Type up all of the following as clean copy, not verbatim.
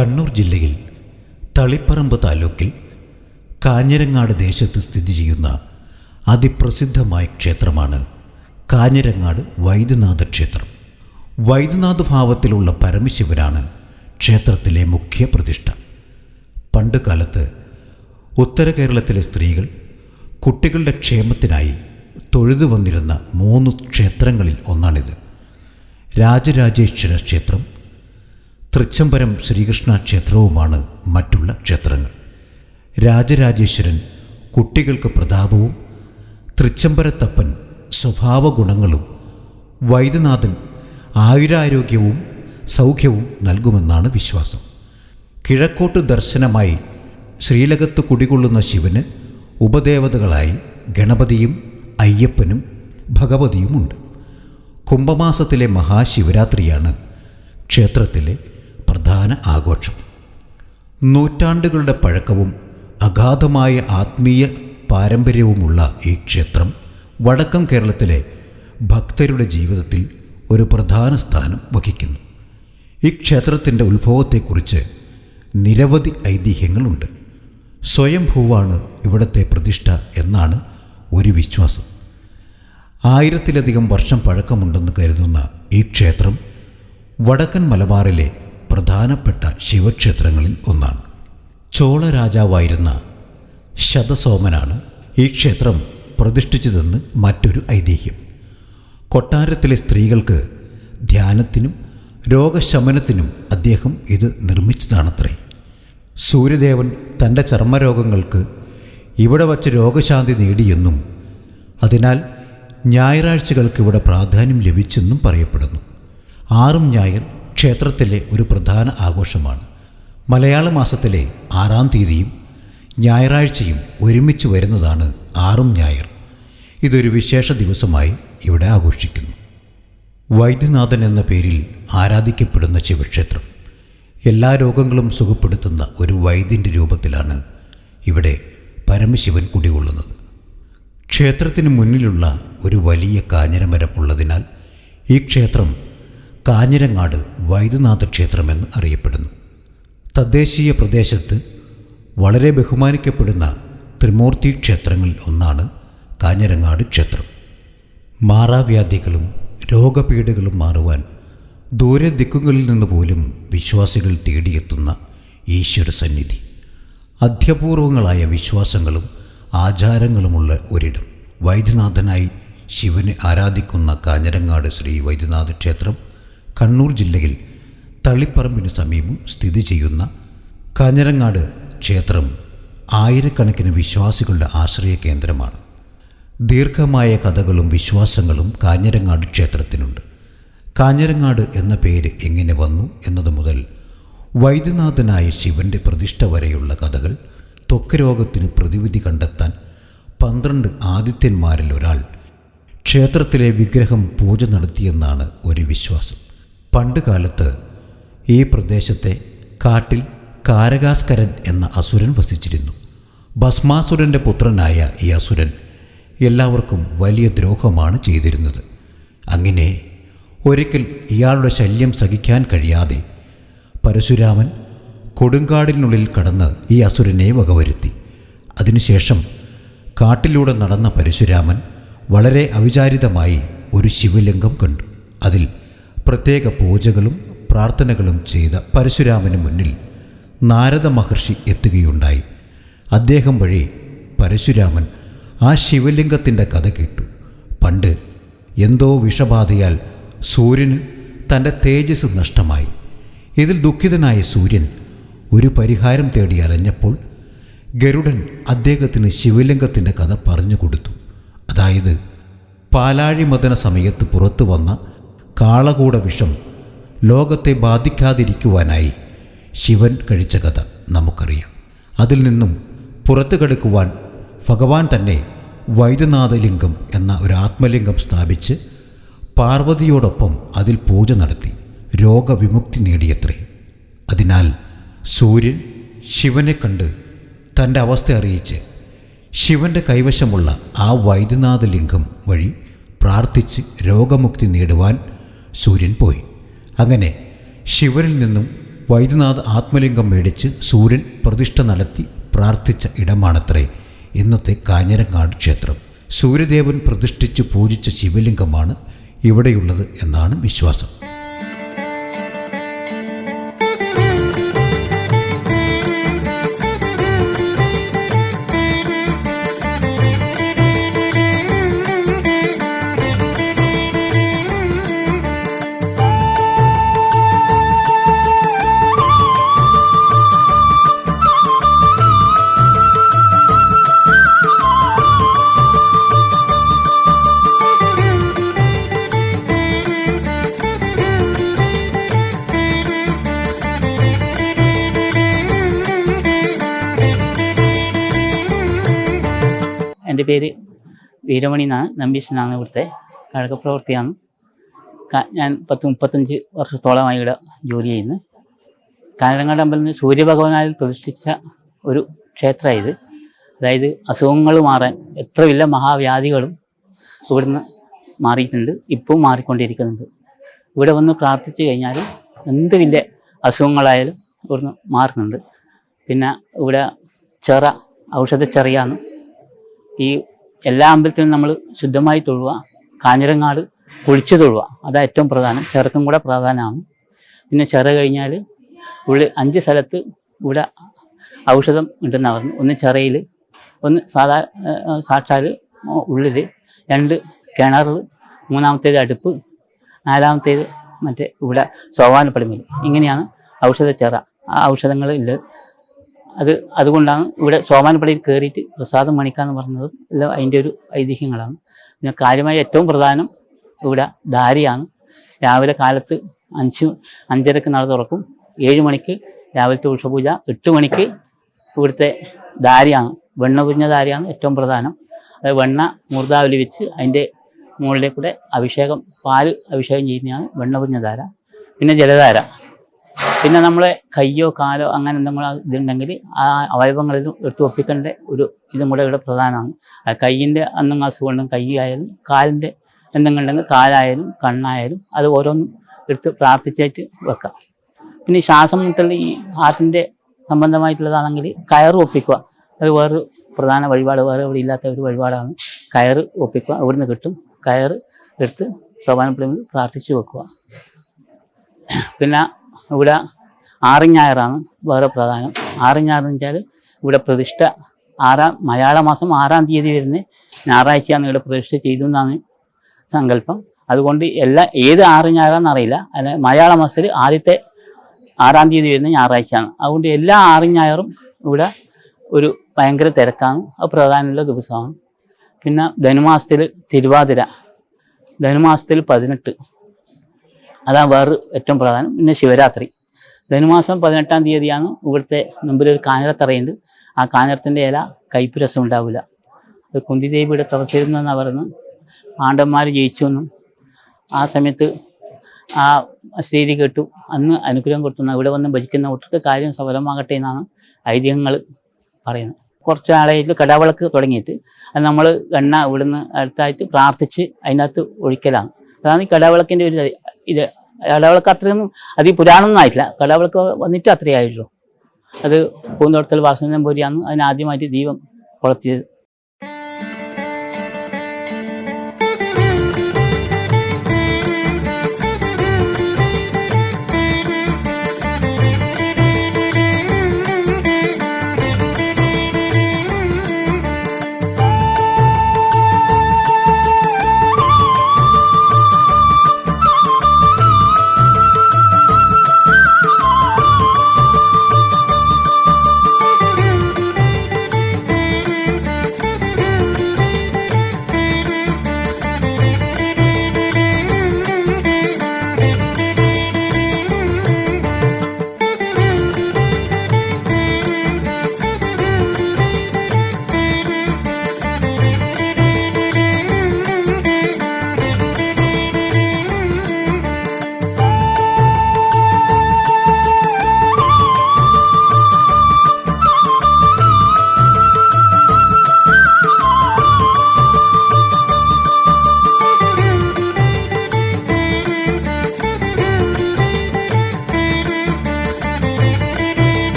കണ്ണൂർ ജില്ലയിൽ തളിപ്പറമ്പ് താലൂക്കിൽ കാഞ്ഞിരങ്ങാട് ദേശത്ത് സ്ഥിതി ചെയ്യുന്ന അതിപ്രസിദ്ധമായ ക്ഷേത്രമാണ് കാഞ്ഞിരങ്ങാട് വൈദ്യനാഥ ക്ഷേത്രം. വൈദ്യനാഥ ഭാവത്തിലുള്ള പരമശിവനാണ് ക്ഷേത്രത്തിലെ മുഖ്യ പ്രതിഷ്ഠ. പണ്ടുകാലത്ത് ഉത്തര കേരളത്തിലെ സ്ത്രീകൾ കുട്ടികളുടെ ക്ഷേമത്തിനായി തൊഴുതു വന്നിരുന്ന 3 ക്ഷേത്രങ്ങളിൽ ഒന്നാണിത്. രാജരാജേശ്വര ക്ഷേത്രം, തൃച്ചംബരം ശ്രീകൃഷ്ണ ക്ഷേത്രവുമാണ് മറ്റുള്ള ക്ഷേത്രങ്ങൾ. രാജരാജേശ്വരൻ കുട്ടികൾക്ക് പ്രതാപവും, തൃച്ചംബരത്തപ്പൻ സ്വഭാവ ഗുണങ്ങളും, വൈദ്യനാഥൻ ആയുരാരോഗ്യവും സൗഖ്യവും നൽകുമെന്നാണ് വിശ്വാസം. കിഴക്കോട്ട് ദർശനമായി ശ്രീലകത്ത് കുടികൊള്ളുന്ന ശിവന് ഉപദേവതകളായി ഗണപതിയും അയ്യപ്പനും ഭഗവതിയുമുണ്ട്. കുംഭമാസത്തിലെ മഹാശിവരാത്രിയാണ് ക്ഷേത്രത്തിലെ പ്രധാന ആഘോഷം. നൂറ്റാണ്ടുകളുടെ പഴക്കവും അഗാധമായ ആത്മീയ പാരമ്പര്യവുമുള്ള ഈ ക്ഷേത്രം വടക്കൻ കേരളത്തിലെ ഭക്തരുടെ ജീവിതത്തിൽ ഒരു പ്രധാന സ്ഥാനം വഹിക്കുന്നു. ഈ ക്ഷേത്രത്തിൻ്റെ ഉത്ഭവത്തെക്കുറിച്ച് നിരവധി ഐതിഹ്യങ്ങളുണ്ട്. സ്വയംഭൂവാണ് ഇവിടുത്തെ പ്രതിഷ്ഠ എന്നാണ് ഒരു വിശ്വാസം. 1000-ലധികം വർഷം പഴക്കമുണ്ടെന്ന് കരുതുന്ന ഈ ക്ഷേത്രം വടക്കൻ മലബാറിലെ പ്രധാനപ്പെട്ട ശിവക്ഷേത്രങ്ങളിൽ ഒന്നാണ്. ചോള രാജാവായിരുന്ന ശതസോമനാണ് ഈ ക്ഷേത്രം പ്രതിഷ്ഠിച്ചതെന്ന് മറ്റൊരു ഐതിഹ്യം. കൊട്ടാരത്തിലെ സ്ത്രീകൾക്ക് ധ്യാനത്തിനും രോഗശമനത്തിനും അദ്ദേഹം ഇത് നിർമ്മിച്ചതാണത്രേ. സൂര്യദേവൻ തൻ്റെ ചർമ്മരോഗങ്ങൾക്ക് ഇവിടെ വച്ച് രോഗശാന്തി നേടിയെന്നും അതിനാൽ ഞായറാഴ്ചകൾക്ക് ഇവിടെ പ്രാധാന്യം ലഭിച്ചെന്നും പറയപ്പെടുന്നു. 6 ഞായർ ക്ഷേത്രത്തിലെ ഒരു പ്രധാന ആഘോഷമാണ്. മലയാള മാസത്തിലെ 6-ാം തീയതിയും ഞായറാഴ്ചയും ഒരുമിച്ച് വരുന്നതാണ് 6 ഞായർ. ഇതൊരു വിശേഷ ദിവസമായി ഇവിടെ ആഘോഷിക്കുന്നു. വൈദ്യനാഥൻ എന്ന പേരിൽ ആരാധിക്കപ്പെടുന്ന ശിവക്ഷേത്രം എല്ലാ രോഗങ്ങളും സുഖപ്പെടുത്തുന്ന ഒരു വൈദ്യൻ്റെ രൂപത്തിലാണ് ഇവിടെ പരമശിവൻ കുടികൊള്ളുന്നത്. ക്ഷേത്രത്തിന് മുന്നിലുള്ള ഒരു വലിയ കാഞ്ഞിരമരം ഉള്ളതിനാൽ ഈ ക്ഷേത്രം കാഞ്ഞിരങ്ങാട് വൈദ്യനാഥ ക്ഷേത്രമെന്ന് അറിയപ്പെടുന്നു. തദ്ദേശീയ പ്രദേശത്ത് വളരെ ബഹുമാനിക്കപ്പെടുന്ന ത്രിമൂർത്തി ക്ഷേത്രങ്ങളിൽ ഒന്നാണ് കാഞ്ഞിരങ്ങാട് ക്ഷേത്രം. മാറാവ്യാധികളും രോഗപീഠകളും മാറുവാൻ ദൂരെ ദിക്കുകളിൽ നിന്ന് പോലും വിശ്വാസികൾ തേടിയെത്തുന്ന ഈശ്വര സന്നിധി. അത്യപൂർവങ്ങളായ വിശ്വാസങ്ങളും ആചാരങ്ങളുമുള്ള ഒരിടം. വൈദ്യനാഥനായി ശിവനെ ആരാധിക്കുന്ന കാഞ്ഞിരങ്ങാട് ശ്രീ വൈദ്യനാഥ ക്ഷേത്രം കണ്ണൂർ ജില്ലയിൽ തളിപ്പറമ്പിന് സമീപം സ്ഥിതി ചെയ്യുന്ന കാഞ്ഞിരങ്ങാട് ക്ഷേത്രം ആയിരക്കണക്കിന് വിശ്വാസികളുടെ ആശ്രയ കേന്ദ്രമാണ്. ദീർഘമായ കഥകളും വിശ്വാസങ്ങളും കാഞ്ഞിരങ്ങാട് ക്ഷേത്രത്തിനുണ്ട്. കാഞ്ഞിരങ്ങാട് എന്ന പേര് എങ്ങനെ വന്നു എന്നത് മുതൽ വൈദ്യനാഥനായ ശിവൻ്റെ പ്രതിഷ്ഠ വരെയുള്ള കഥകൾ, ത്വക്ക് രോഗത്തിന് പ്രതിവിധി കണ്ടെത്താൻ 12 ആദിത്യന്മാരിൽ ഒരാൾ ക്ഷേത്രത്തിലെ വിഗ്രഹം പൂജ നടത്തിയെന്നാണ് ഒരു വിശ്വാസം. പണ്ടുകാലത്ത് ഈ പ്രദേശത്തെ കാട്ടിൽ കാരകാസ്കരൻ എന്ന അസുരൻ വസിച്ചിരുന്നു. ഭസ്മാസുരൻ്റെ പുത്രനായ ഈ അസുരൻ എല്ലാവർക്കും വലിയ ദ്രോഹമാണ് ചെയ്തിരുന്നത്. അങ്ങനെ ഒരിക്കൽ ഇയാളുടെ ശല്യം സഹിക്കാൻ കഴിയാതെ പരശുരാമൻ കൊടുങ്കാടിനുള്ളിൽ കടന്ന് ഈ അസുരനെ വകവരുത്തി. അതിനുശേഷം കാട്ടിലൂടെ നടന്ന പരശുരാമൻ വളരെ അവിചാരിതമായി ഒരു ശിവലിംഗം കണ്ടു. അതിൽ പ്രത്യേക പൂജകളും പ്രാർത്ഥനകളും ചെയ്ത പരശുരാമന് മുന്നിൽ നാരദ മഹർഷി എത്തുകയുണ്ടായി. അദ്ദേഹം വഴി പരശുരാമൻ ആ ശിവലിംഗത്തിൻ്റെ കഥ കേട്ടു. പണ്ട് എന്തോ വിഷബാധയാൽ സൂര്യന് തൻ്റെ തേജസ് നഷ്ടമായി. ഇതിൽ ദുഃഖിതനായ സൂര്യൻ ഒരു പരിഹാരം തേടി അലഞ്ഞപ്പോൾ ഗരുഡൻ അദ്ദേഹത്തിന് ശിവലിംഗത്തിൻ്റെ കഥ പറഞ്ഞു കൊടുത്തു. അതായത് പാലാഴിമദന സമയത്ത് പുറത്തു വന്ന കാളകൂട വിഷം ലോകത്തെ ബാധിക്കാതിരിക്കുവാനായി ശിവൻ കഴിച്ച കഥ നമുക്കറിയാം. അതിൽ നിന്നും പുറത്തു കടക്കുവാൻ ഭഗവാൻ തന്നെ വൈദ്യനാഥലിംഗം എന്ന ഒരു ആത്മലിംഗം സ്ഥാപിച്ച് പാർവതിയോടൊപ്പം അതിൽ പൂജ നടത്തി രോഗവിമുക്തി നേടിയത്രേ. അതിനാൽ സൂര്യൻ ശിവനെ കണ്ട് തൻ്റെ അവസ്ഥ അറിയിച്ച് ശിവൻ്റെ കൈവശമുള്ള ആ വൈദ്യനാഥലിംഗം വഴി പ്രാർത്ഥിച്ച് രോഗമുക്തി നേടുവാൻ സൂര്യൻ പോയി. അങ്ങനെ ശിവനിൽ നിന്നും വൈദ്യനാഥ് ആത്മലിംഗം മേടിച്ച് സൂര്യൻ പ്രതിഷ്ഠ നടത്തി പ്രാർത്ഥിച്ച ഇടമാണത്രേ ഇന്നത്തെ കാഞ്ഞിരങ്ങാട് ക്ഷേത്രം. സൂര്യദേവൻ പ്രതിഷ്ഠിച്ച് പൂജിച്ച ശിവലിംഗമാണ് ഇവിടെയുള്ളത് എന്നാണ് വിശ്വാസം. എൻ്റെ പേര് വീരമണി എന്നാണ്. നമ്പീശനാണ് ഇവിടുത്തെ കഴകപ്രവർത്തിയാണ്. ഞാൻ 35 വർഷത്തോളമായി ഇവിടെ ജോലി ചെയ്യുന്നു. കാഞ്ഞിരങ്ങാട് അമ്പലത്തിൽ സൂര്യഭഗവാനാൽ പ്രതിഷ്ഠിച്ച ഒരു ക്ഷേത്രമാണ് ഇത്. അതായത് അസുഖങ്ങൾ മാറാൻ എത്ര വലിയ മഹാവ്യാധികളും ഇവിടുന്ന് മാറിയിട്ടുണ്ട്, ഇപ്പം മാറിക്കൊണ്ടിരിക്കുന്നുണ്ട്. ഇവിടെ വന്ന് പ്രാർത്ഥിച്ചു കഴിഞ്ഞാൽ എന്ത് വലിയ അസുഖങ്ങളായാലും ഇവിടുന്ന് മാറുന്നുണ്ട്. പിന്നെ ഇവിടെ ചെറ ഔഷധച്ചെറിയാണ്. ഈ എല്ലാ അമ്പലത്തിലും നമ്മൾ ശുദ്ധമായി തൊഴുക, കാഞ്ഞിരങ്ങാട് കുളിച്ചു തൊഴുക, അതാണ് ഏറ്റവും പ്രധാനം. ചെറുക്കും കൂടെ പ്രധാനമാണ്. പിന്നെ ചെറ കഴിഞ്ഞാൽ ഉള്ളിൽ 5 സ്ഥലത്ത് ഇവിടെ ഔഷധം ഉണ്ടെന്ന് പറഞ്ഞു. ഒന്ന് ചെറയിൽ, ഒന്ന് സാക്ഷാൽ ഉള്ളിൽ, 2 കിണറിൽ, 3-ാമത്തേത് അടുപ്പ്, 4-ാമത്തേത് മറ്റേ ഇവിടെ സോപാനപ്പടിമേൽ. ഇങ്ങനെയാണ് ഔഷധച്ചെറ. ആ ഔഷധങ്ങളിൽ അതുകൊണ്ടാണ് ഇവിടെ സോപാനപ്പടിയിൽ കയറിയിട്ട് പ്രസാദം മണിക്കാന്ന് പറഞ്ഞതും എല്ലാം അതിൻ്റെ ഒരു ഐതിഹ്യങ്ങളാണ്. പിന്നെ കാര്യമായി ഏറ്റവും പ്രധാനം ഇവിടെ ധാരിയാണ്. രാവിലെ കാലത്ത് 5:30 നട തുറക്കും. 7 മണിക്ക് രാവിലത്തെ ഉഷപൂജ, 8 മണിക്ക് ഇവിടുത്തെ ധാരിയാണ്. വെണ്ണ പുരിഞ്ഞ ധാരിയാണ് ഏറ്റവും പ്രധാനം. അത് വെണ്ണ മൂർധാവലി വെച്ച് അതിൻ്റെ മുകളിലെ കൂടെ പാല് അഭിഷേകം ചെയ്യുന്നതാണ് വെണ്ണ പുരിഞ്ഞ ധാര. പിന്നെ ജലധാര. പിന്നെ നമ്മളെ കയ്യോ കാലോ അങ്ങനെ എന്തെങ്കിലും ഇതുണ്ടെങ്കിൽ ആ അവയവങ്ങളിലും എടുത്ത് ഒപ്പിക്കേണ്ട ഒരു ഇതും കൂടെ ഇവിടെ പ്രധാനമാണ്. കയ്യിൻ്റെ എന്തെങ്കിലും അസുഖമുണ്ടെങ്കിൽ കൈ ആയാലും, കാലിൻ്റെ എന്തെങ്കിലും ഉണ്ടെങ്കിൽ കാലായാലും കണ്ണായാലും അത് ഓരോന്നും എടുത്ത് പ്രാർത്ഥിച്ചായിട്ട് വെക്കാം. പിന്നെ ഈ ശ്വാസം മുട്ടൽ, ഈ ഹാർട്ടിൻ്റെ സംബന്ധമായിട്ടുള്ളതാണെങ്കിൽ കയറ് ഒപ്പിക്കുക. അത് വേറൊരു പ്രധാന വഴിപാട്, വേറെ ഇവിടെ ഇല്ലാത്ത ഒരു വഴിപാടാണ്. കയറ് ഒപ്പിക്കുക, ഇവിടുന്ന് കിട്ടും. കയറ് എടുത്ത് സോപാനപ്പടിയിൽ പ്രാർത്ഥിച്ച് വെക്കുക. പിന്നെ ഇവിടെ ആറിഞ്ഞായറാണ് വേറെ പ്രധാനം. ആറിഞ്ഞാറെന്ന് വെച്ചാൽ ഇവിടെ പ്രതിഷ്ഠ മലയാള മാസം 6-ാം തീയതി വരുന്ന ഞായറാഴ്ചയാണ് ഇവിടെ പ്രതിഷ്ഠ ചെയ്തു എന്നാണ് സങ്കല്പം. അതുകൊണ്ട് ഏത് ആറിഞ്ഞായറാണെന്നറിയില്ല. അല്ല, മലയാള മാസത്തിൽ ആദ്യത്തെ 6-ാം തീയതി വരുന്ന ഞായറാഴ്ചയാണ്. അതുകൊണ്ട് എല്ലാ ആറിഞ്ഞായറും ഇവിടെ ഒരു ഭയങ്കര തിരക്കാണ്. അത് പ്രധാനമുള്ള ദിവസമാണ്. പിന്നെ ധനുമാസത്തിൽ തിരുവാതിര, ധനുമാസത്തിൽ 18, അതാണ് വേറെ ഏറ്റവും പ്രധാനം. പിന്നെ ശിവരാത്രി. ധനുമാസം 18-ാം തീയതിയാണ് ഇവിടുത്തെ മുമ്പിലൊരു കാഞ്ഞിരത്തറയുണ്ട്. ആ കാഞ്ഞിരത്തിൻ്റെ ഇല കയ്പ്പ് രസം ഉണ്ടാവില്ല. അത് കുന്തിദേവിയുടെ തപസ്സിരുന്നെന്നാണ് പറയുന്നത്. പാണ്ഡവന്മാർ ജയിച്ചു എന്നും ആ സമയത്ത് ആ ശ്രീരി കേട്ടു, അന്ന് അനുഗ്രഹം കൊടുത്തുന്ന ഇവിടെ വന്ന് ഭജിക്കുന്ന ഒട്ടുക്ക് കാര്യം സഫലമാകട്ടെ എന്നാണ് ഐതിഹ്യങ്ങൾ പറയുന്നത്. കുറച്ച് ആളായിട്ട് കടാവിളക്ക് തുടങ്ങിയിട്ട് അത് നമ്മൾ എണ്ണ ഇവിടുന്ന് അടുത്തായിട്ട് പ്രാർത്ഥിച്ച് അതിനകത്ത് ഒഴിക്കലാണ്. അതാണ് ഈ കടാവിളക്കിൻ്റെ ഒരു ഇത്. കടാവിളക്ക് അത്രയൊന്നും പുരാണമൊന്നും ആയിട്ടില്ല. കടാവിളക്ക് വന്നിട്ട് അത്രയേ ആയിട്ടുള്ളൂ. അത് പൂന്തോട്ടത്തിൽ വാസന നമ്പൂതിരിയാണ് അതിനാദ്യമായിട്ട് ദീപം കൊളുത്തിയത്.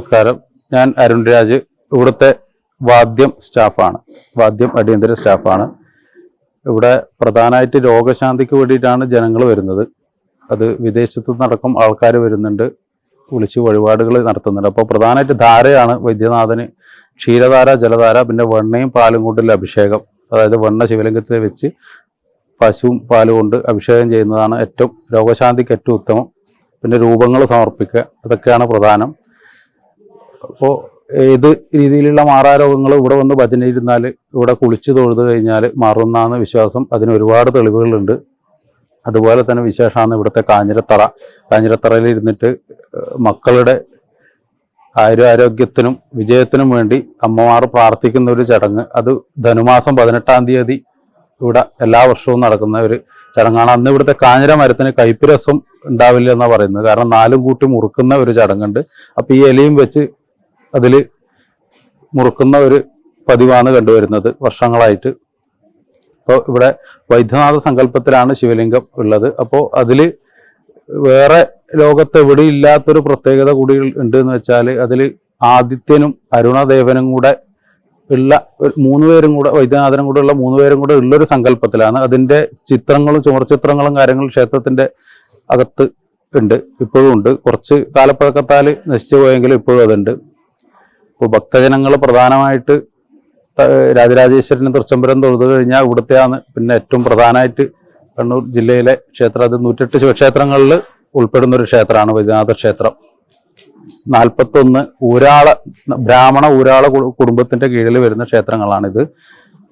നമസ്കാരം. ഞാൻ അരുൺ രാജ്, ഇവിടുത്തെ വാദ്യം അടിയന്തര സ്റ്റാഫാണ്. ഇവിടെ പ്രധാനമായിട്ട് രോഗശാന്തിക്ക് വേണ്ടിയിട്ടാണ് ജനങ്ങൾ വരുന്നത്. അത് വിദേശത്തു നിന്നടക്കം ആൾക്കാർ വരുന്നുണ്ട്, വിളിച്ച് വഴിപാടുകൾ നടത്തുന്നുണ്ട്. അപ്പോൾ പ്രധാനമായിട്ട് ധാരയാണ് വൈദ്യനാഥന്. ക്ഷീരധാര, ജലധാര, പിന്നെ വെണ്ണയും പാലും കൊണ്ടുള്ള അഭിഷേകം. അതായത് വെണ്ണ ശിവലിംഗത്തിൽ വെച്ച് പശുവും പാലും കൊണ്ട് അഭിഷേകം ചെയ്യുന്നതാണ് ഏറ്റവും രോഗശാന്തിക്ക് ഏറ്റവും ഉത്തമം. പിന്നെ രൂപങ്ങൾ സമർപ്പിക്കുക, അതൊക്കെയാണ് പ്രധാനം. അപ്പോൾ ഏത് രീതിയിലുള്ള മാറാരോഗങ്ങൾ ഇവിടെ വന്ന് ഭജനയിരുന്നാൽ, ഇവിടെ കുളിച്ച് തൊഴുത് കഴിഞ്ഞാൽ മാറുന്നതാണ് വിശ്വാസം. അതിന് ഒരുപാട് തെളിവുകളുണ്ട്. അതുപോലെ തന്നെ വിശേഷമാണ് ഇവിടുത്തെ കാഞ്ഞിരത്തറയിൽ ഇരുന്നിട്ട് മക്കളുടെ ആരോഗ്യത്തിനും വിജയത്തിനും വേണ്ടി അമ്മമാർ പ്രാർത്ഥിക്കുന്ന ഒരു ചടങ്ങ്. അത് ധനുമാസം 18-ാം തീയതി ഇവിടെ എല്ലാ വർഷവും നടക്കുന്ന ഒരു ചടങ്ങാണ്. അന്ന് ഇവിടുത്തെ കാഞ്ഞിര മരത്തിന് കയ്പുരസം ഉണ്ടാവില്ല എന്നാണ് പറയുന്നത്. കാരണം 4 കൂട്ടി മുറുക്കുന്ന ഒരു ചടങ്ങുണ്ട്. അപ്പം ഈ ഇലയും വെച്ച് അതിൽ മുറുക്കുന്ന ഒരു പതിവാണ് കണ്ടുവരുന്നത് വർഷങ്ങളായിട്ട്. അപ്പോൾ ഇവിടെ വൈദ്യനാഥ സങ്കല്പത്തിലാണ് ശിവലിംഗം ഉള്ളത്. അപ്പോൾ അതിൽ വേറെ ലോകത്ത് എവിടെ ഇല്ലാത്തൊരു പ്രത്യേകത കൂടി ഉണ്ട് എന്ന് വെച്ചാൽ, അതിൽ ആദിത്യനും അരുണദേവനും കൂടെ ഉള്ള 3 പേരും കൂടെ, വൈദ്യനാഥനും കൂടെ ഉള്ള 3 പേരും കൂടെ ഉള്ളൊരു സങ്കല്പത്തിലാണ്. അതിൻ്റെ ചിത്രങ്ങളും ചുമർചിത്രങ്ങളും കാര്യങ്ങളും ക്ഷേത്രത്തിൻ്റെ അകത്ത് ഉണ്ട്, ഇപ്പോഴും ഉണ്ട്. കുറച്ച് കാലപ്പഴക്കത്താൽ നശിച്ചു പോയെങ്കിലും ഇപ്പോഴും അതുണ്ട്. ഇപ്പോൾ ഭക്തജനങ്ങൾ പ്രധാനമായിട്ട് രാജരാജേശ്വരനും തൃച്ചംബരം തൊഴുതു കഴിഞ്ഞാൽ ഇവിടുത്തെയാണ് പിന്നെ ഏറ്റവും പ്രധാനമായിട്ട് കണ്ണൂർ ജില്ലയിലെ ക്ഷേത്രം. അത് 108 ശിവക്ഷേത്രങ്ങളിൽ ഉൾപ്പെടുന്ന ഒരു ക്ഷേത്രമാണ് വൈദ്യനാഥ ക്ഷേത്രം. 41 ബ്രാഹ്മണ ഊരാള കുടുംബത്തിന്റെ കീഴിൽ വരുന്ന ക്ഷേത്രങ്ങളാണിത്.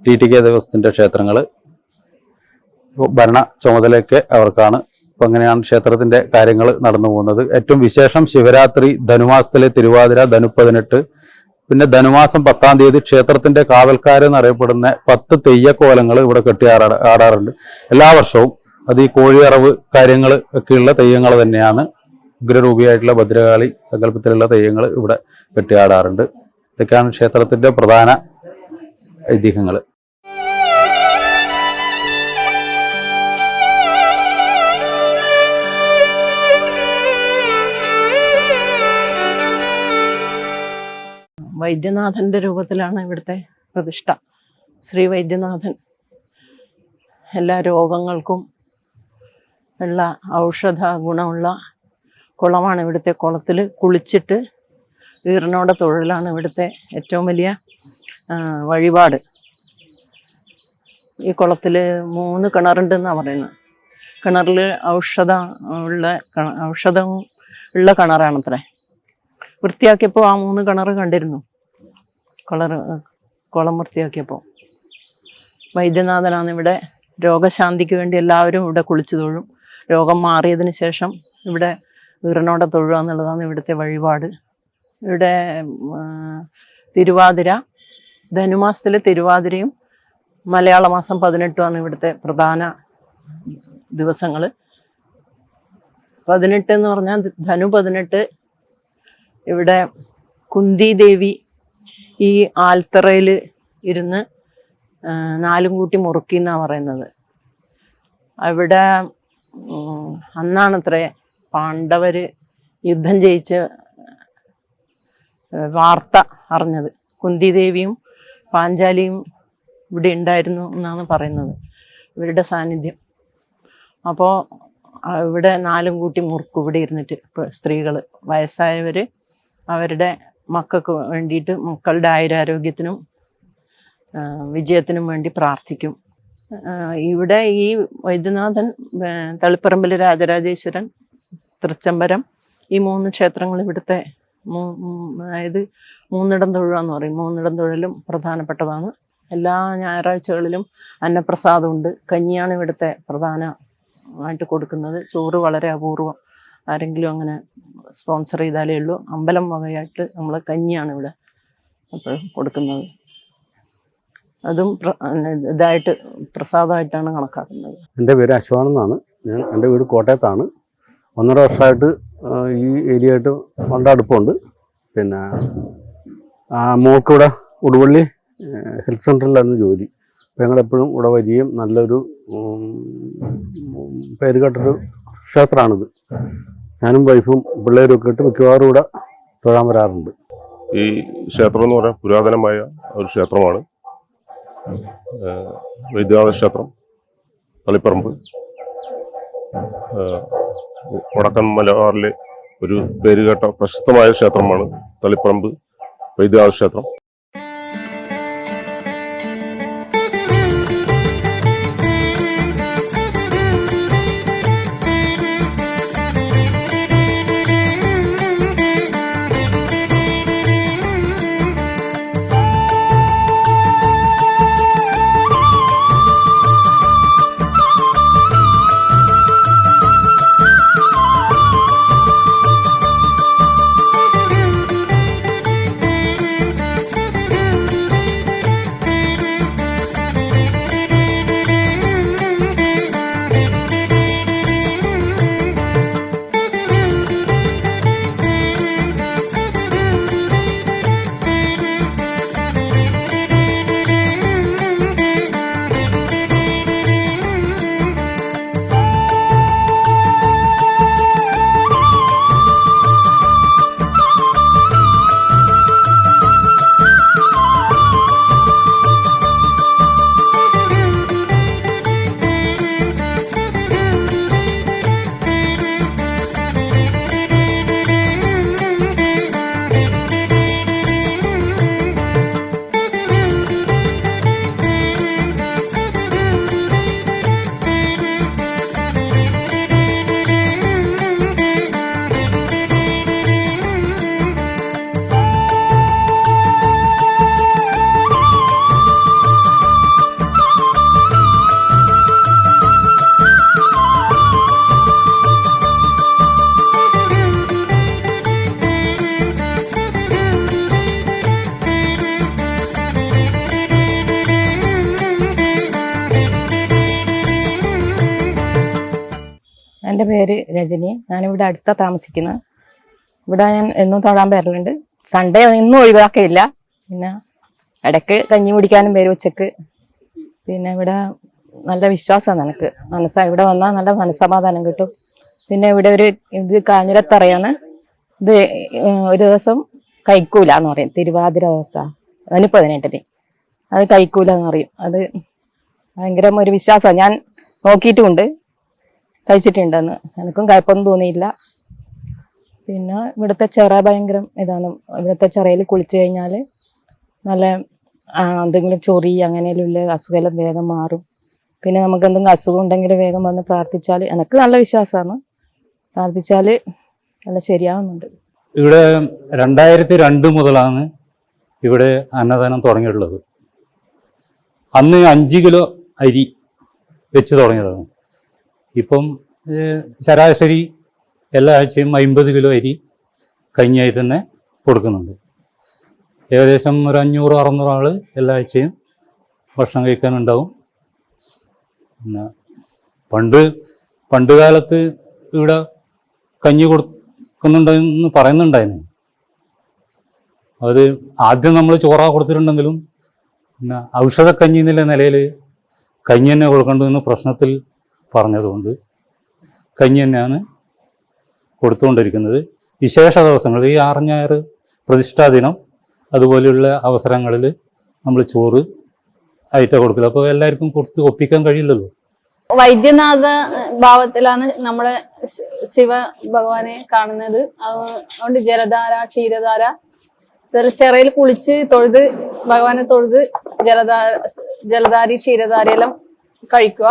TTK ദേവസ്വത്തിന്റെ ക്ഷേത്രങ്ങൾ. ഭരണ ചുമതലയൊക്കെ അവർക്കാണ്. അപ്പം അങ്ങനെയാണ് ക്ഷേത്രത്തിന്റെ കാര്യങ്ങൾ നടന്നു പോകുന്നത്. ഏറ്റവും വിശേഷം ശിവരാത്രി, ധനുമാസത്തിലെ തിരുവാതിര, ധനു 18, പിന്നെ ധനുമാസം 10-ാം തീയതി ക്ഷേത്രത്തിന്റെ കാവൽക്കാരെന്നറിയപ്പെടുന്ന 10 തെയ്യക്കോലങ്ങൾ ഇവിടെ ആടാറുണ്ട് എല്ലാ വർഷവും. അത് ഈ കോഴിയറവ് കാര്യങ്ങൾ ഒക്കെയുള്ള തെയ്യങ്ങൾ തന്നെയാണ്. ഉഗ്രരൂപിയായിട്ടുള്ള ഭദ്രകാളി സങ്കല്പത്തിലുള്ള തെയ്യങ്ങൾ ഇവിടെ കെട്ടിയാടാറുണ്ട്. ഇതൊക്കെയാണ് ക്ഷേത്രത്തിന്റെ പ്രധാന ഐതിഹ്യങ്ങൾ. വൈദ്യനാഥന്റെ രൂപത്തിലാണ് ഇവിടുത്തെ പ്രതിഷ്ഠ. ശ്രീ വൈദ്യനാഥൻ എല്ലാ രോഗങ്ങൾക്കും ഉള്ള ഔഷധ ഗുണമുള്ള കുളമാണ്. ഇവിടുത്തെ കുളത്തിൽ കുളിച്ചിട്ട് ഈറിനോടെ തൊഴിലാണ് ഇവിടുത്തെ ഏറ്റവും വലിയ വഴിപാട്. ഈ കുളത്തിൽ 3 കിണറുണ്ടെന്നാണ് പറയുന്നത്. കിണറിൽ ഔഷധം ഉള്ള കിണറാണത്രേ. വൃത്തിയാക്കിയപ്പോൾ ആ 3 കിണർ കണ്ടിരുന്നു. കുളം വൃത്തിയാക്കിയപ്പോൾ വൈദ്യനാഥനാണ് ഇവിടെ. രോഗശാന്തിക്ക് വേണ്ടി എല്ലാവരും ഇവിടെ കുളിച്ചു തൊഴും. രോഗം മാറിയതിന് ശേഷം ഇവിടെ ഈറനോടെ തൊഴുക എന്നുള്ളതാണ് ഇവിടുത്തെ വഴിപാട്. ഇവിടെ തിരുവാതിര, ധനുമാസത്തിലെ തിരുവാതിരയും മലയാള മാസം 18 ഇവിടുത്തെ പ്രധാന ദിവസങ്ങൾ. 18 എന്ന് പറഞ്ഞാൽ ധനു 18. ഇവിടെ കുന്തി ദേവി ഈ ആൽത്തറയിൽ ഇരുന്ന് 4 കൂട്ടി മുറുക്കി എന്നാണ് പറയുന്നത്. അവിടെ അന്നാണത്രേ പാണ്ഡവര് യുദ്ധം ജയിച്ച് വാർത്ത അറിഞ്ഞത്. കുന്തി ദേവിയും പാഞ്ചാലിയും ഇവിടെ ഉണ്ടായിരുന്നു എന്നാണ് പറയുന്നത്, ഇവരുടെ സാന്നിധ്യം. അപ്പോൾ ഇവിടെ 4 കൂട്ടി മുറുക്കും ഇവിടെ ഇരുന്നിട്ട്. സ്ത്രീകൾ, വയസ്സായവർ അവരുടെ മക്കൾക്ക് വേണ്ടിയിട്ട്, മക്കളുടെ ആയുരാരോഗ്യത്തിനും വിജയത്തിനും വേണ്ടി പ്രാർത്ഥിക്കും. ഇവിടെ ഈ വൈദ്യനാഥൻ, തളിപ്പറമ്പിൽ രാജരാജേശ്വരൻ, തൃച്ചംബരം, ഈ 3 ക്ഷേത്രങ്ങൾ ഇവിടുത്തെ അതായത് 3 തൊഴുവാന്ന് പറയും. 3 തൊഴിലും പ്രധാനപ്പെട്ടതാണ്. എല്ലാ ഞായറാഴ്ചകളിലും അന്നപ്രസാദമുണ്ട്. കഞ്ഞിയാണ് ഇവിടുത്തെ പ്രധാനമായിട്ട് കൊടുക്കുന്നത്. ചോറ് വളരെ അപൂർവം, ആരെങ്കിലും അങ്ങനെ സ്പോൺസർ ചെയ്താലേ ഉള്ളൂ. അമ്പലം വകയായിട്ട് നമ്മൾ കഞ്ഞിയാണ് ഇവിടെ എപ്പോഴും കൊടുക്കുന്നത്. അതും ഇതായിട്ട് പ്രസാദമായിട്ടാണ് കണക്കാക്കുന്നത്. എൻ്റെ പേര് അശ്വാൻ എന്നാണ്. എൻ്റെ വീട് കോട്ടയത്താണ്. 1.5 വർഷമായിട്ട് ഈ ഏരിയ ആയിട്ട് വളരെ അടുപ്പമുണ്ട്. പിന്നെ മോൾക്കിവിടെ ഉടുവള്ളി ഹെൽത്ത് സെൻ്ററിലായിരുന്നു ജോലി. അപ്പോൾ ഞങ്ങളെപ്പോഴും ഇവിടെ വരികയും നല്ലൊരു പേര് കേട്ടൊരു ക്ഷേത്രമാണിത്. ഞാനും വൈഫും പിള്ളേരും ഒക്കെ ഇട്ട് മിക്കവാറും ഇവിടെ തൊഴാൻ വരാറുണ്ട്. ഈ ക്ഷേത്രം എന്ന് പറയാൻ പുരാതനമായ ഒരു ക്ഷേത്രമാണ്. വൈദ്യനാഥ ക്ഷേത്രം, തളിപ്പറമ്പ്, വടക്കൻ മലബാറിലെ ഒരു പേരുകേട്ട പ്രശസ്തമായ ക്ഷേത്രമാണ് തളിപ്പറമ്പ് വൈദ്യനാഥ ക്ഷേത്രം. എൻ്റെ പേര് രജനി. ഞാനിവിടെ അടുത്ത താമസിക്കുന്നത്. ഇവിടെ ഞാൻ എന്നും തൊഴാൻ വരലുണ്ട്. സൺഡേ ഒന്നും ഒഴിവാക്കിയില്ല. പിന്നെ ഇടയ്ക്ക് കഞ്ഞി കുടിക്കാനും വരും ഉച്ചക്ക്. പിന്നെ ഇവിടെ നല്ല വിശ്വാസമാണ് എനിക്ക്. ഇവിടെ വന്നാൽ നല്ല മനസ്സമാധാനം കിട്ടും. പിന്നെ ഇവിടെ ഒരു ഇത് കാഞ്ഞിരത്തറയാണ്. ഇത് ഒരു ദിവസം കഴിക്കൂല എന്ന് പറയും. തിരുവാതിര ദിവസം അതിന് 18-ന് അത് കഴിക്കൂല എന്ന് പറയും. അത് ഭയങ്കര ഒരു വിശ്വാസമാണ്. ഞാൻ നോക്കിയിട്ടുമുണ്ട്, കഴിച്ചിട്ടുണ്ടെന്ന്. എനിക്കും കുഴപ്പമൊന്നും തോന്നിയില്ല. പിന്നെ ഇവിടുത്തെ ചിറ ഭയങ്കര ഇതാണ്. ഇവിടുത്തെ ചിറയിൽ കുളിച്ചു കഴിഞ്ഞാൽ നല്ല എന്തെങ്കിലും ചൊറി അങ്ങനെയുള്ള അസുഖമെല്ലാം വേഗം മാറും. പിന്നെ നമുക്ക് എന്തെങ്കിലും അസുഖം ഉണ്ടെങ്കിൽ വേഗം വന്ന് പ്രാർത്ഥിച്ചാൽ, എനിക്ക് നല്ല വിശ്വാസമാണ്, പ്രാർത്ഥിച്ചാൽ നല്ല ശരിയാവുന്നുണ്ട്. ഇവിടെ 2002 മുതലാണ് ഇവിടെ അന്നദാനം തുടങ്ങിയിട്ടുള്ളത്. അന്ന് 5 കിലോ അരി വെച്ച് തുടങ്ങിയതാണ്. ഇപ്പം ശരാശരി എല്ലാ ആഴ്ചയും 50 കിലോ അരി കഞ്ഞിയായി തന്നെ കൊടുക്കുന്നുണ്ട്. ഏകദേശം ഒരു 500-600 ആൾ എല്ലാ ആഴ്ചയും ഭക്ഷണം കഴിക്കാനുണ്ടാവും. പിന്നെ പണ്ട് കാലത്ത് ഇവിടെ കഞ്ഞി കൊടുക്കുന്നുണ്ടെന്ന് പറയുന്നുണ്ടായിരുന്നു. അത് ആദ്യം നമ്മൾ ചോറ കൊടുത്തിട്ടുണ്ടെങ്കിലും പിന്നെ ഔഷധക്കഞ്ഞി എന്നുള്ള നിലയിൽ കഞ്ഞി തന്നെ കൊടുക്കേണ്ടതെന്ന് പ്രശ്നത്തിൽ പറഞ്ഞതുകൊണ്ട് കഞ്ഞി തന്നെയാണ് കൊടുത്തുകൊണ്ടിരിക്കുന്നത്. വിശേഷ ദിവസങ്ങൾ, ഈ 6 ഞായർ പ്രതിഷ്ഠാ ദിനം അതുപോലെയുള്ള അവസരങ്ങളിൽ നമ്മൾ ചോറ് ആയിട്ടാണ് കൊടുക്കുന്നത്. അപ്പോൾ എല്ലാവർക്കും കൊടുത്ത് ഒപ്പിക്കാൻ കഴിയില്ലല്ലോ. വൈദ്യനാഥ ഭാവത്തിലാണ് നമ്മുടെ ശിവ ഭഗവാനെ കാണുന്നത്. അതുകൊണ്ട് ജലധാര, ക്ഷീരധാര, ചിറയിൽ കുളിച്ച് തൊഴുത് ഭഗവാനെ തൊഴുത് ജലധാരി ക്ഷീരധാരയെല്ലാം കഴിക്കുക.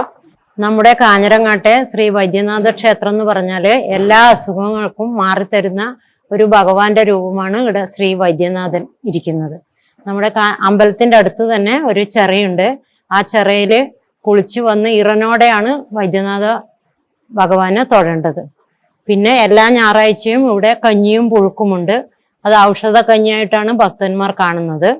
നമ്മുടെ കാഞ്ഞിരങ്ങാട്ടെ ശ്രീ വൈദ്യനാഥ ക്ഷേത്രം എന്ന് പറഞ്ഞാല് എല്ലാ അസുഖങ്ങൾക്കും മാറിത്തരുന്ന ഒരു ഭഗവാന്റെ രൂപമാണ് ഇവിടെ ശ്രീ വൈദ്യനാഥൻ ഇരിക്കുന്നത്. നമ്മുടെ അമ്പലത്തിന്റെ അടുത്ത് തന്നെ ഒരു ചെറയുണ്ട്. ആ ചെറയില് കുളിച്ചു വന്ന് ഇറനോടെയാണ് വൈദ്യനാഥ ഭഗവാനെ തൊഴേണ്ടത്. പിന്നെ എല്ലാ ഞായറാഴ്ചയും ഇവിടെ കഞ്ഞിയും പുഴുക്കുമുണ്ട്. അത് ഔഷധ കഞ്ഞിയായിട്ടാണ് ഭക്തന്മാർ കാണുന്നത്.